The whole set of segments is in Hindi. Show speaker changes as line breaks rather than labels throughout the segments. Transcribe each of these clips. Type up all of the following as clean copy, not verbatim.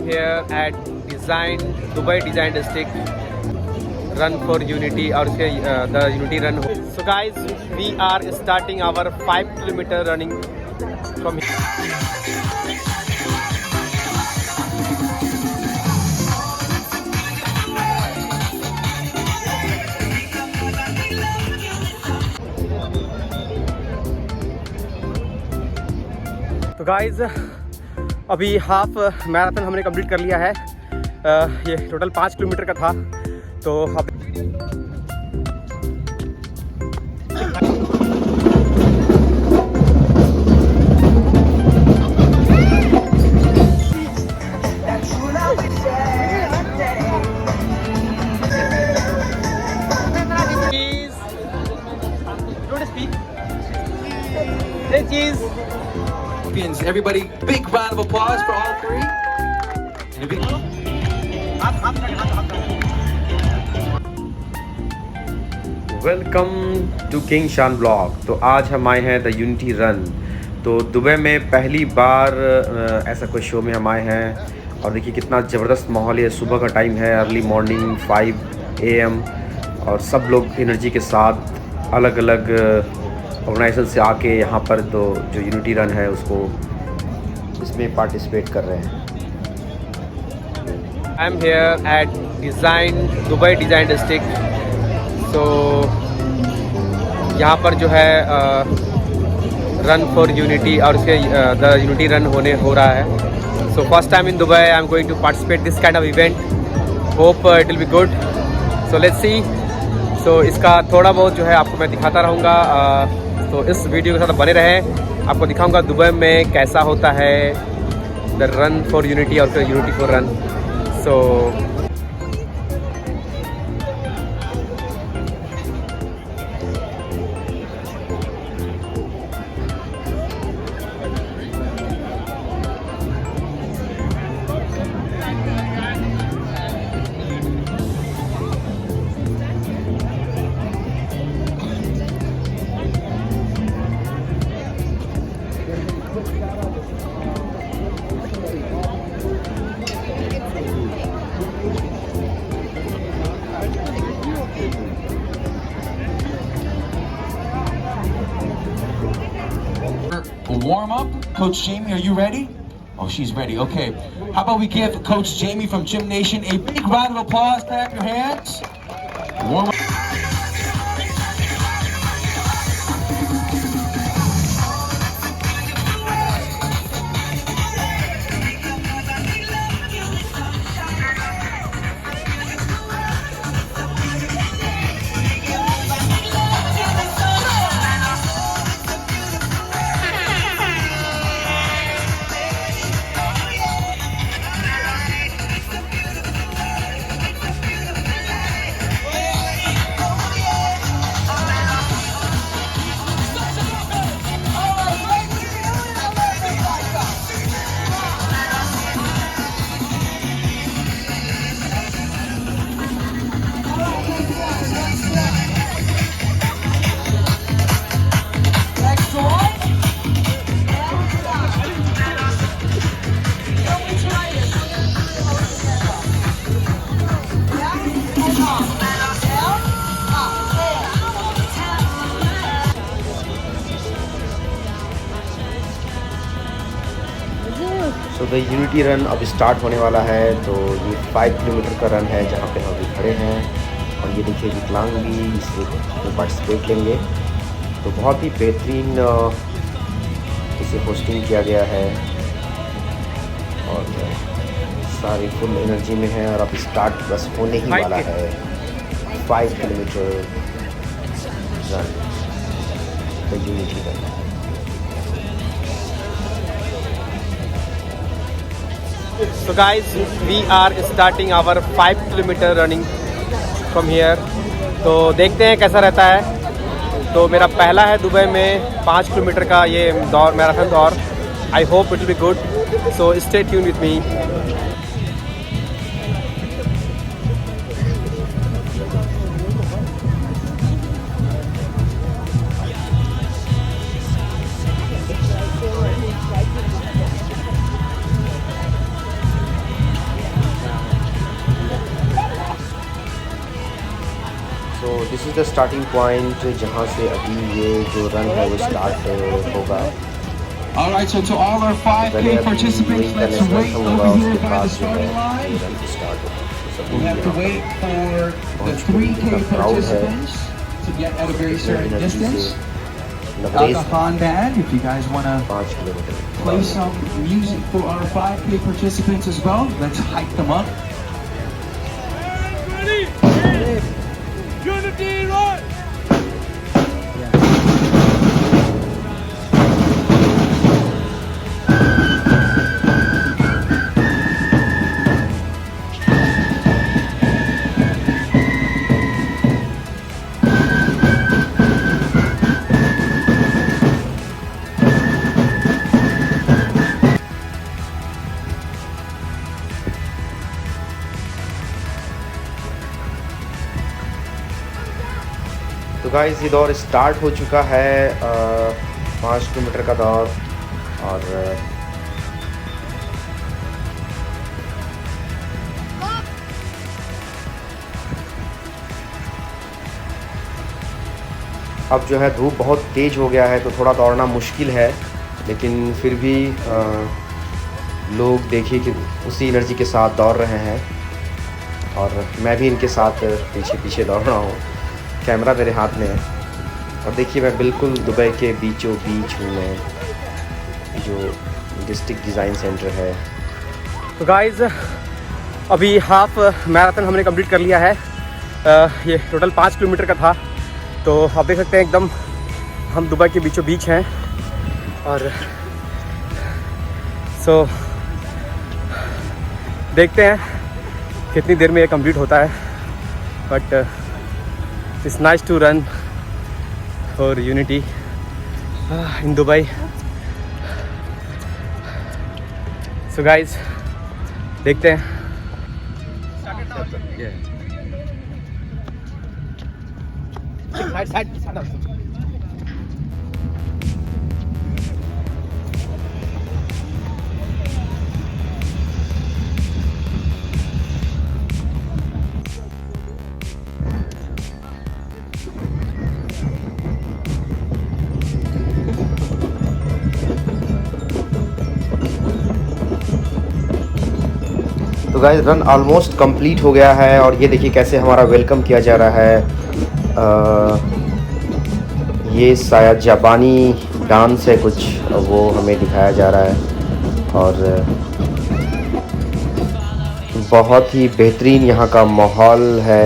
here at Design Dubai Design District Run for Unity और उसके the Unity Run. So guys, we are starting our 5-kilometer running from here. तो गाइज अभी हाफ मैराथन हमने कंप्लीट कर लिया है। ये टोटल 5 किलोमीटर का था। तो अब
Everybody, big round of applause for all three. And a big...
welcome to king Shan blog. तो आज हम आए हैं द यूनिटी रन। तो दुबई में पहली बार ऐसा कोई शो में हम आए हैं और देखिए कितना ज़बरदस्त माहौल है। सुबह का टाइम है, अर्ली मॉर्निंग 5 AM और सब लोग एनर्जी के साथ अलग अलग ऑर्गेनाइजेशन से आके यहाँ पर तो जो यूनिटी रन है उसको इसमें पार्टिसिपेट कर रहे हैं। I am here at design Dubai design district. तो यहाँ पर जो है रन फॉर यूनिटी और उसके द यूनिटी रन हो रहा है। So first time in Dubai I am going to participate this kind of event. Hope it will be good. So let's see. So इसका थोड़ा बहुत जो है आपको मैं दिखाता रहूँगा। तो इस वीडियो के साथ बने रहें। आपको दिखाऊंगा दुबई में कैसा होता है द रन फॉर यूनिटी और फिर unity for run. So
warm up. Coach Jamie, are you ready? Oh, she's ready. Okay. How about we give Coach Jamie from Gym Nation a big round of applause. Clap your hands. Warm up.
So the unity run अब स्टार्ट होने वाला है। तो ये 5 किलोमीटर का रन है जहाँ पे हम अभी खड़े हैं और ये देखिए विकलांग भी इसमें पार्टिसिपेट लेंगे। तो बहुत ही बेहतरीन इसे होस्टिंग किया गया है और सारी फुल एनर्जी में है और अब स्टार्ट बस होने ही वाला है। 5 kilometre run the unity run. So guys, we are starting our 5-kilometer running from here. तो देखते हैं कैसा रहता है। तो मेरा पहला है दुबई में 5 किलोमीटर का ये दौड़, मैराथन दौड़। I hope it will be good. So stay tune with me. This is the starting point जहाँ से अभी ये जो रन है वो स्टार्ट होगा।
All right, so to all our 5K participants, let's wait over here by the starting line. We have to wait for the 3K participants to get at a very certain distance. Aga Khan Band, if you guys want to play some music for our 5K participants as well, let's hype them up.
Ready? Unity, right?
तो गाइस ये दौर स्टार्ट हो चुका है 5 किलोमीटर का दौर। और अब जो है धूप बहुत तेज़ हो गया है तो थोड़ा दौड़ना मुश्किल है, लेकिन फिर भी लोग देखिए कि उसी एनर्जी के साथ दौड़ रहे हैं और मैं भी इनके साथ पीछे पीछे दौड़ रहा हूँ। कैमरा मेरे हाथ में है और देखिए मैं बिल्कुल दुबई के बीचों बीच हूँ, मैं जो डिस्ट्रिक्ट डिज़ाइन सेंटर है।
तो गाइज़ अभी हाफ मैराथन हमने कंप्लीट कर लिया है। ये टोटल 5 किलोमीटर का था। तो आप देख सकते हैं एकदम हम दुबई के बीचों बीच हैं। और सो देखते हैं कितनी देर में ये कंप्लीट होता है, but it's nice to run for unity in Dubai. So guys देखते हैं।
तो गाइस रन ऑलमोस्ट कंप्लीट हो गया है और ये देखिए कैसे हमारा वेलकम किया जा रहा है। ये शायद जापानी डांस है कुछ, वो हमें दिखाया जा रहा है और बहुत ही बेहतरीन यहाँ का माहौल है।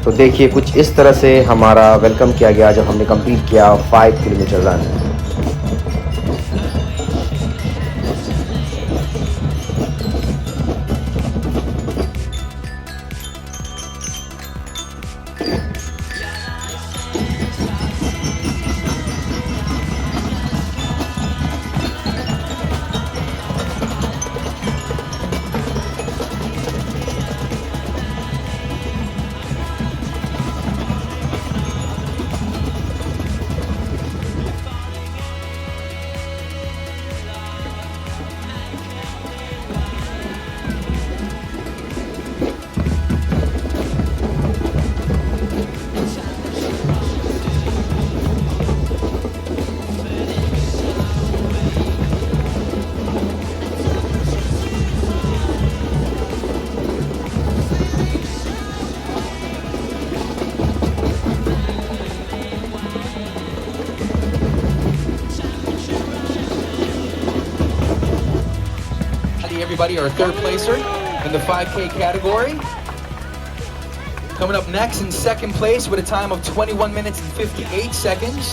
तो देखिए कुछ इस तरह से हमारा वेलकम किया गया जब हमने कंप्लीट किया 5 kilometre run.
Everybody, our third placer in the 5K category. Coming up next in second place with a time of 21 minutes and 58 seconds.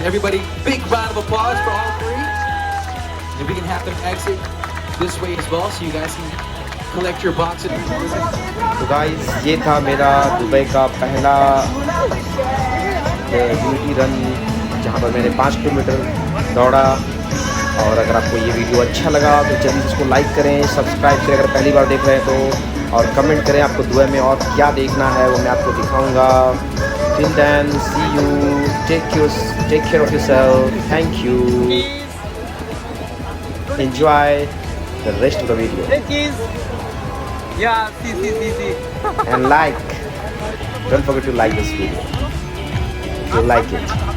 Everybody, big round of applause for all three. If we can have them exit this way as well so you guys can collect your boxes.
तो गाइस ये था मेरा दुबई का पहला यूनिटी रन जहाँ पर मैंने 5 किलोमीटर दौड़ा। और अगर आपको ये वीडियो अच्छा लगा तो जल्दी से इसको लाइक करें, सब्सक्राइब करें अगर पहली बार देख रहे हैं तो, और कमेंट करें आपको दुबई में और क्या देखना है वो मैं आपको दिखाऊंगा। Till then see you, take care of yourself, thank you, enjoy the rest of the video.
Yeah, see.
and like. Don't forget to like this video if you like it.